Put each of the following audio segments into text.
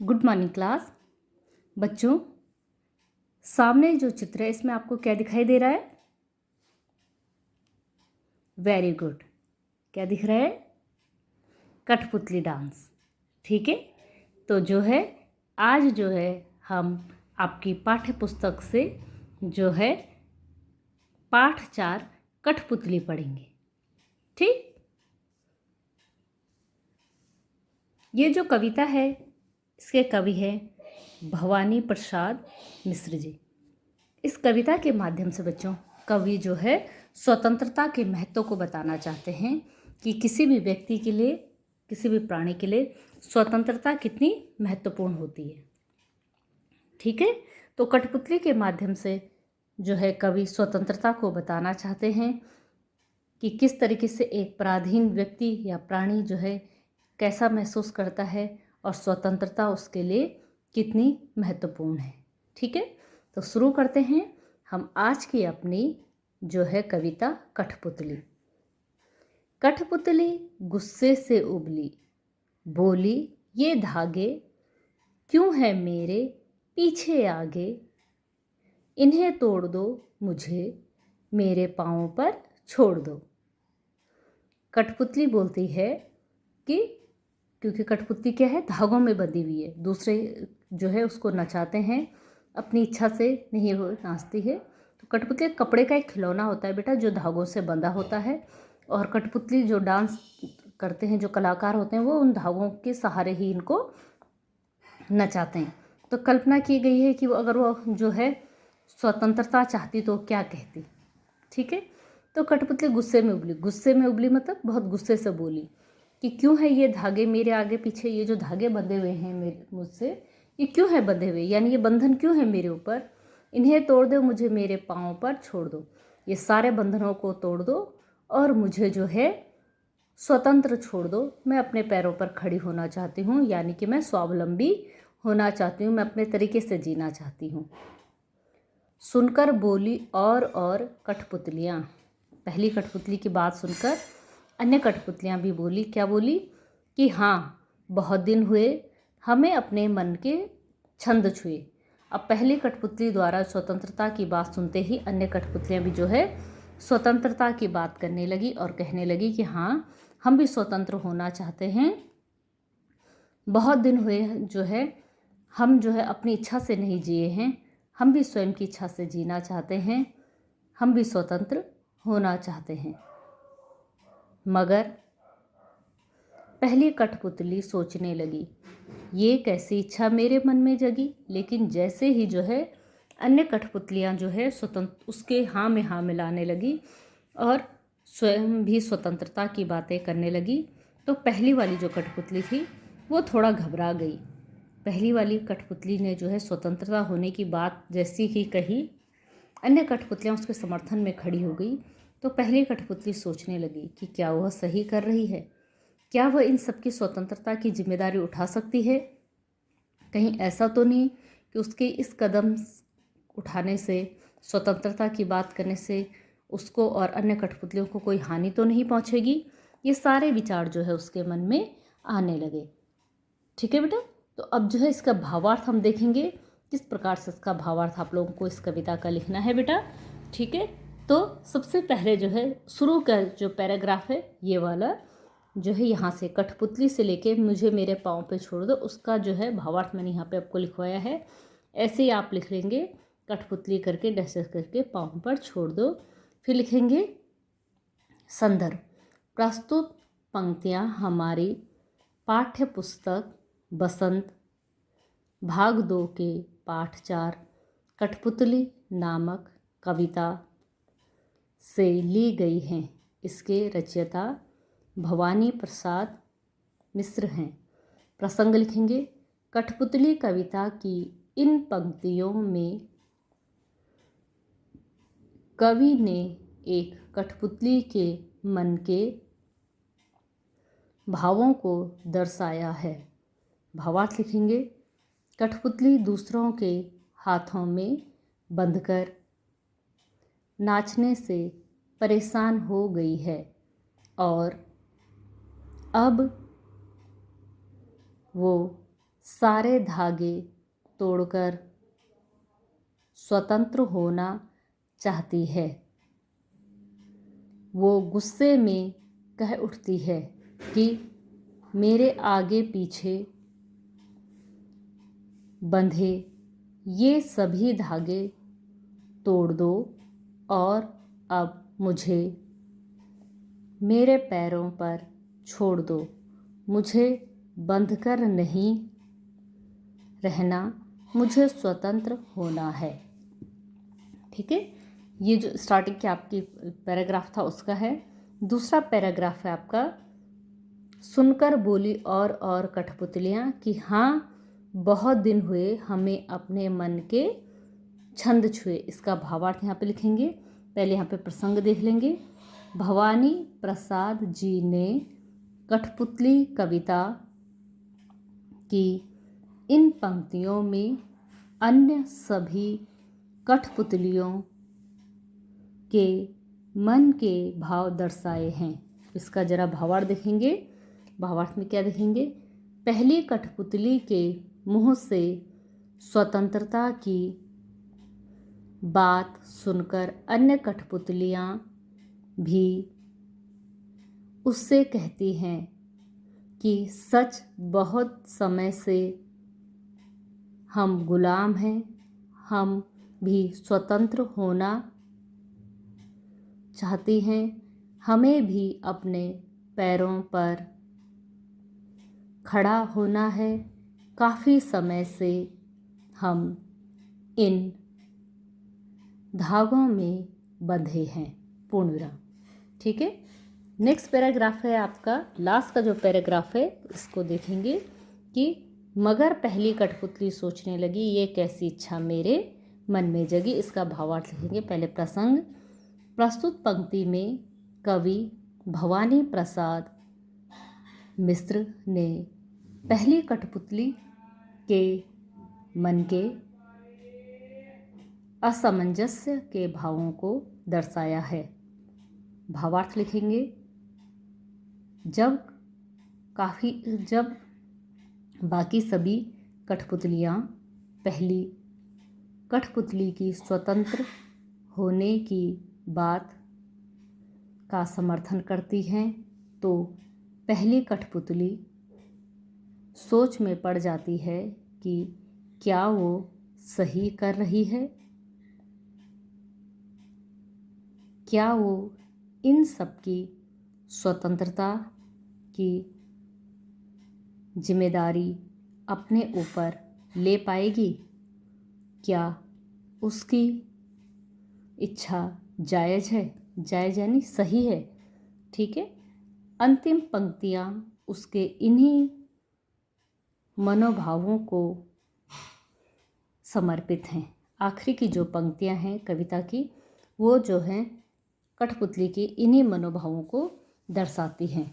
Good morning class. बच्चों, सामने जो चित्र है इसमें आपको क्या दिखाई दे रहा है? Very good. क्या दिख रहा है? कठपुतली डांस। ठीक है, तो जो है आज जो है हम आपकी पाठ्य पुस्तक से जो है पाठ 4 कठपुतली पढ़ेंगे। ठीक, ये जो कविता है इसके कवि है भवानी प्रसाद मिश्र जी। इस कविता के माध्यम से बच्चों कवि जो है स्वतंत्रता के महत्व को बताना चाहते हैं कि किसी भी व्यक्ति के लिए, किसी भी प्राणी के लिए स्वतंत्रता कितनी महत्वपूर्ण होती है। ठीक है, तो कठपुतली के माध्यम से जो है कवि स्वतंत्रता को बताना चाहते हैं कि किस तरीके से एक पराधीन व्यक्ति या प्राणी जो है कैसा महसूस करता है और स्वतंत्रता उसके लिए कितनी महत्वपूर्ण है। ठीक है, तो शुरू करते हैं हम आज की अपनी जो है कविता कठपुतली। कठपुतली गुस्से से उबली, बोली ये धागे क्यों है मेरे पीछे आगे, इन्हें तोड़ दो मुझे मेरे पाँव पर छोड़ दो। कठपुतली बोलती है कि क्योंकि कठपुतली क्या है, धागों में बंधी हुई है, दूसरे जो है उसको नचाते हैं, अपनी इच्छा से नहीं वो नाचती है। तो कठपुतली कपड़े का एक खिलौना होता है बेटा, जो धागों से बंधा होता है। और कठपुतली जो डांस करते हैं, जो कलाकार होते हैं, वो उन धागों के सहारे ही इनको नचाते हैं। तो कल्पना की गई है कि वो अगर वो जो है स्वतंत्रता चाहती तो क्या कहती। ठीक है, तो कठपुतली गुस्से में उबली, गुस्से में उबली मतलब बहुत गुस्से से बोली कि क्यों है ये धागे मेरे आगे पीछे, ये जो धागे बंधे हुए हैं मेरे मुझसे, ये क्यों है बंधे हुए, यानी ये बंधन क्यों है मेरे ऊपर, इन्हें तोड़ दो मुझे मेरे पाँव पर छोड़ दो। ये सारे बंधनों को तोड़ दो और मुझे जो है स्वतंत्र छोड़ दो। मैं अपने पैरों पर खड़ी होना चाहती हूँ, यानी कि मैं स्वावलंबी होना चाहती हूँ, मैं अपने तरीके से जीना चाहती हूँ। सुनकर बोली और कठपुतलियाँ। पहली कठपुतली की बात सुनकर अन्य कठपुतलियाँ भी बोली। क्या बोली? कि हाँ, बहुत दिन हुए हमें अपने मन के छंद छुए। अब पहली कठपुतली द्वारा स्वतंत्रता की बात सुनते ही अन्य कठपुतलियाँ भी जो है स्वतंत्रता की बात करने लगी और कहने लगी कि हाँ, हम भी स्वतंत्र होना चाहते हैं। बहुत दिन हुए जो है हम जो है अपनी इच्छा से नहीं जिए हैं, हम भी स्वयं की इच्छा से जीना चाहते हैं, हम भी स्वतंत्र होना चाहते हैं। मगर पहली कठपुतली सोचने लगी, ये कैसी इच्छा मेरे मन में जगी। लेकिन जैसे ही जो है अन्य कठपुतलियाँ जो है स्वतंत्र उसके हाँ में हाँ मिलाने लगी और स्वयं भी स्वतंत्रता की बातें करने लगी, तो पहली वाली जो कठपुतली थी वो थोड़ा घबरा गई। पहली वाली कठपुतली ने जो है स्वतंत्रता होने की बात जैसी ही कही, अन्य कठपुतलियाँ उसके समर्थन में खड़ी हो गई। तो पहली कठपुतली सोचने लगी कि क्या वह सही कर रही है, क्या वह इन सबकी स्वतंत्रता की जिम्मेदारी उठा सकती है। कहीं ऐसा तो नहीं कि उसके इस कदम उठाने से, स्वतंत्रता की बात करने से उसको और अन्य कठपुतलियों को कोई हानि तो नहीं पहुंचेगी। ये सारे विचार जो है उसके मन में आने लगे। ठीक है बेटा, तो अब जो है इसका भावार्थ हम देखेंगे, किस प्रकार से इसका भावार्थ आप लोगों को इस कविता का लिखना है बेटा। ठीक है, तो सबसे पहले जो है शुरू का जो पैराग्राफ है ये वाला जो है, यहाँ से कठपुतली से लेके मुझे मेरे पाँव पे छोड़ दो, उसका जो है भावार्थ मैंने यहाँ पे आपको लिखवाया है। ऐसे ही आप लिख लेंगे, कठपुतली करके डैशेस करके पाँव पर छोड़ दो। फिर लिखेंगे संदर्भ। प्रस्तुत पंक्तियाँ हमारी पाठ्य पुस्तक बसंत भाग 2 के पाठ 4 कठपुतली नामक कविता से ली गई हैं। इसके रचयिता भवानी प्रसाद मिश्र हैं। प्रसंग लिखेंगे, कठपुतली कविता की इन पंक्तियों में कवि ने एक कठपुतली के मन के भावों को दर्शाया है। भावार्थ लिखेंगे, कठपुतली दूसरों के हाथों में बंधकर नाचने से परेशान हो गई है और अब वो सारे धागे तोड़कर स्वतंत्र होना चाहती है। वो गुस्से में कह उठती है कि मेरे आगे पीछे बंधे ये सभी धागे तोड़ दो और अब मुझे मेरे पैरों पर छोड़ दो। मुझे बंधकर नहीं रहना, मुझे स्वतंत्र होना है। ठीक है, ये जो स्टार्टिंग की आपकी पैराग्राफ था उसका है। दूसरा पैराग्राफ है आपका, सुनकर बोली और कठपुतलियाँ कि हाँ, बहुत दिन हुए हमें अपने मन के छंद छुए। इसका भावार्थ यहाँ पे लिखेंगे। पहले यहाँ पे प्रसंग देख लेंगे। भवानी प्रसाद जी ने कठपुतली कविता की इन पंक्तियों में अन्य सभी कठपुतलियों के मन के भाव दर्शाए हैं। इसका जरा भावार्थ देखेंगे। भावार्थ में क्या देखेंगे? पहली कठपुतली के मुंह से स्वतंत्रता की बात सुनकर अन्य कठपुतलियाँ भी उससे कहती हैं कि सच बहुत समय से हम गुलाम हैं, हम भी स्वतंत्र होना चाहती हैं, हमें भी अपने पैरों पर खड़ा होना है। काफ़ी समय से हम इन धागों में बंधे हैं। पूर्ण विराम। ठीक है, नेक्स्ट पैराग्राफ है आपका, लास्ट का जो पैराग्राफ है इसको देखेंगे कि मगर पहली कठपुतली सोचने लगी ये कैसी इच्छा मेरे मन में जगी। इसका भावार्थ लिखेंगे। पहले प्रसंग। प्रस्तुत पंक्ति में कवि भवानी प्रसाद मिश्र ने पहली कठपुतली के मन के असमंजस्य के भावों को दर्शाया है। भावार्थ लिखेंगे। जब बाकी सभी कठपुतलियाँ पहली कठपुतली की स्वतंत्र होने की बात का समर्थन करती हैं तो पहली कठपुतली सोच में पड़ जाती है कि क्या वो सही कर रही है, क्या वो इन सब की स्वतंत्रता की जिम्मेदारी अपने ऊपर ले पाएगी, क्या उसकी इच्छा जायज़ है, जायज़ यानी सही है। ठीक है, अंतिम पंक्तियाँ उसके इन्हीं मनोभावों को समर्पित हैं। आखिरी की जो पंक्तियाँ हैं कविता की वो जो हैं कठपुतली की इन्हीं मनोभावों को दर्शाती हैं।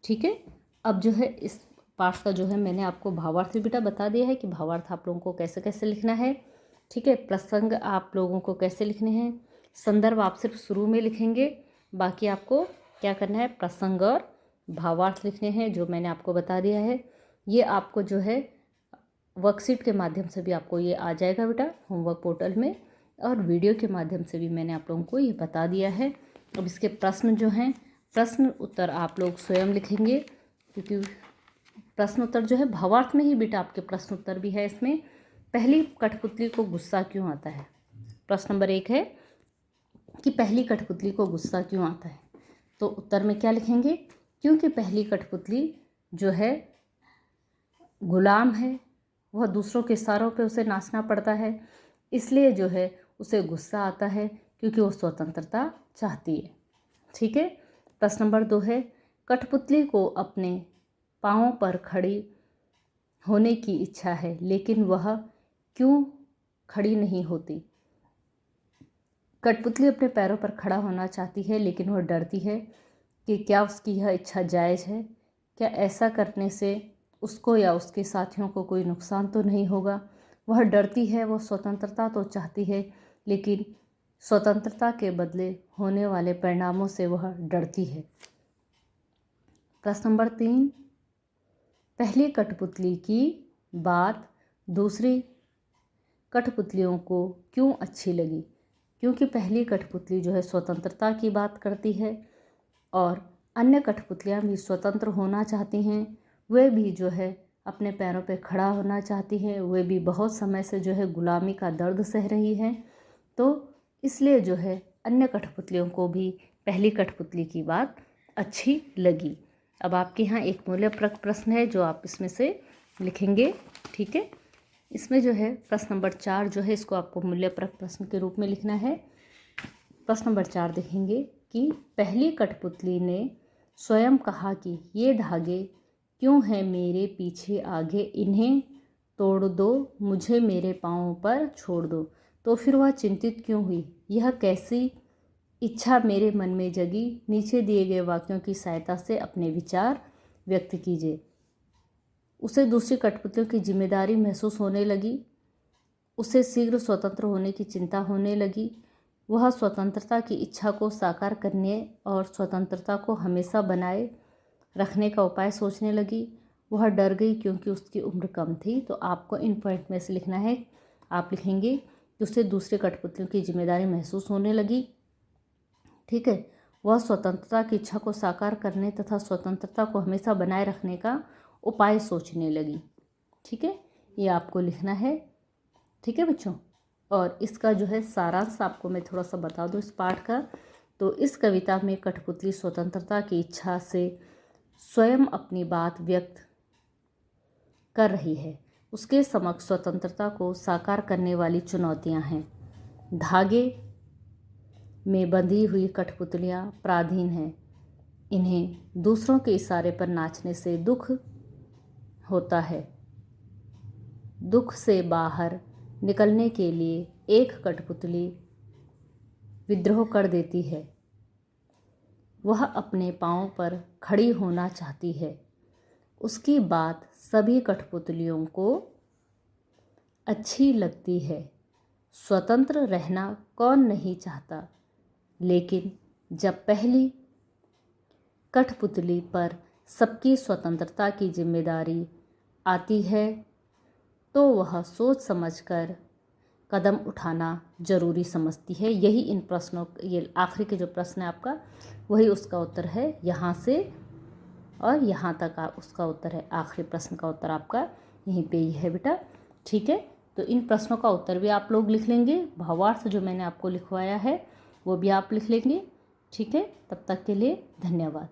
ठीक है, अब जो है इस पाठ का जो है मैंने आपको भावार्थ भी बेटा बता दिया है कि भावार्थ आप लोगों को कैसे कैसे लिखना है। ठीक है, प्रसंग आप लोगों को कैसे लिखने हैं, संदर्भ आप सिर्फ शुरू में लिखेंगे, बाकी आपको क्या करना है, प्रसंग और भावार्थ लिखने हैं जो मैंने आपको बता दिया है। ये आपको जो है वर्कशीट के माध्यम से भी आपको ये आ जाएगा बेटा होमवर्क पोर्टल में, और वीडियो के माध्यम से भी मैंने आप लोगों को ये बता दिया है। अब इसके प्रश्न जो हैं, प्रश्न उत्तर आप लोग स्वयं लिखेंगे, क्योंकि प्रश्न उत्तर जो है भावार्थ में ही बेटा आपके प्रश्न उत्तर भी है इसमें। पहली कठपुतली को गुस्सा क्यों आता है? प्रश्न नंबर 1 है कि पहली कठपुतली को गुस्सा क्यों आता है, तो उत्तर में क्या लिखेंगे? क्योंकि पहली कठपुतली जो है गुलाम है, वह दूसरों के इशारों पे उसे नाचना पड़ता है, इसलिए जो है उसे गुस्सा आता है क्योंकि वो स्वतंत्रता चाहती है। ठीक है, प्रश्न नंबर 2 है कठपुतली को अपने पाँवों पर खड़ी होने की इच्छा है लेकिन वह क्यों खड़ी नहीं होती? कठपुतली अपने पैरों पर खड़ा होना चाहती है लेकिन वह डरती है कि क्या उसकी यह इच्छा जायज़ है, क्या ऐसा करने से उसको या उसके साथियों को कोई नुकसान तो नहीं होगा। वह डरती है, वह स्वतंत्रता तो चाहती है लेकिन स्वतंत्रता के बदले होने वाले परिणामों से वह डरती है। प्रश्न नंबर 3, पहली कठपुतली की बात दूसरी कठपुतलियों को क्यों अच्छी लगी? क्योंकि पहली कठपुतली जो है स्वतंत्रता की बात करती है और अन्य कठपुतलियाँ भी स्वतंत्र होना चाहती हैं। वे भी जो है अपने पैरों पे खड़ा होना चाहती हैं। वे भी बहुत समय से जो है गुलामी का दर्द सह रही हैं। तो इसलिए जो है अन्य कठपुतलियों को भी पहली कठपुतली की बात अच्छी लगी। अब आपके यहाँ एक मूल्यप्रक प्रश्न है जो आप इसमें से लिखेंगे। ठीक है, इसमें जो है प्रश्न नंबर 4 जो है इसको आपको मूल्यप्रक प्रश्न के रूप में लिखना है। प्रश्न नंबर 4 देखेंगे कि पहली कठपुतली ने स्वयं कहा कि ये धागे क्यों हैं मेरे पीछे आगे, इन्हें तोड़ दो, मुझे मेरे पाँव पर छोड़ दो। तो फिर वह चिंतित क्यों हुई? यह कैसी इच्छा मेरे मन में जगी? नीचे दिए गए वाक्यों की सहायता से अपने विचार व्यक्त कीजिए। उसे दूसरी कठपुतलियों की जिम्मेदारी महसूस होने लगी। उसे शीघ्र स्वतंत्र होने की चिंता होने लगी। वह स्वतंत्रता की इच्छा को साकार करने और स्वतंत्रता को हमेशा बनाए रखने का उपाय सोचने लगी। वह डर गई क्योंकि उसकी उम्र कम थी। तो आपको इन पॉइंट में से लिखना है। आप लिखेंगे कि उसे दूसरे कठपुतलियों की जिम्मेदारी महसूस होने लगी। ठीक है, वह स्वतंत्रता की इच्छा को साकार करने तथा स्वतंत्रता को हमेशा बनाए रखने का उपाय सोचने लगी। ठीक है, ये आपको लिखना है। ठीक है बच्चों, और इसका जो है सारांश आपको मैं थोड़ा सा बता दूं इस पाठ का। तो इस कविता में कठपुतली स्वतंत्रता की इच्छा से स्वयं अपनी बात व्यक्त कर रही है। उसके समक्ष स्वतंत्रता को साकार करने वाली चुनौतियां हैं। धागे में बंधी हुई कठपुतलियां पराधीन हैं। इन्हें दूसरों के इशारे पर नाचने से दुख होता है। दुख से बाहर निकलने के लिए एक कठपुतली विद्रोह कर देती है। वह अपने पाँव पर खड़ी होना चाहती है। उसकी बात सभी कठपुतलियों को अच्छी लगती है। स्वतंत्र रहना कौन नहीं चाहता, लेकिन जब पहली कठपुतली पर सबकी स्वतंत्रता की जिम्मेदारी आती है तो वह सोच समझकर कदम उठाना जरूरी समझती है। यही इन प्रश्नों, ये आखिरी के जो प्रश्न है आपका, वही उसका उत्तर है। यहाँ से और यहाँ तक उसका उत्तर है। आखिरी प्रश्न का उत्तर आपका यहीं पे ही है बेटा। ठीक है, तो इन प्रश्नों का उत्तर भी आप लोग लिख लेंगे। भावार्थ जो मैंने आपको लिखवाया है वो भी आप लिख लेंगे। ठीक है, तब तक के लिए धन्यवाद।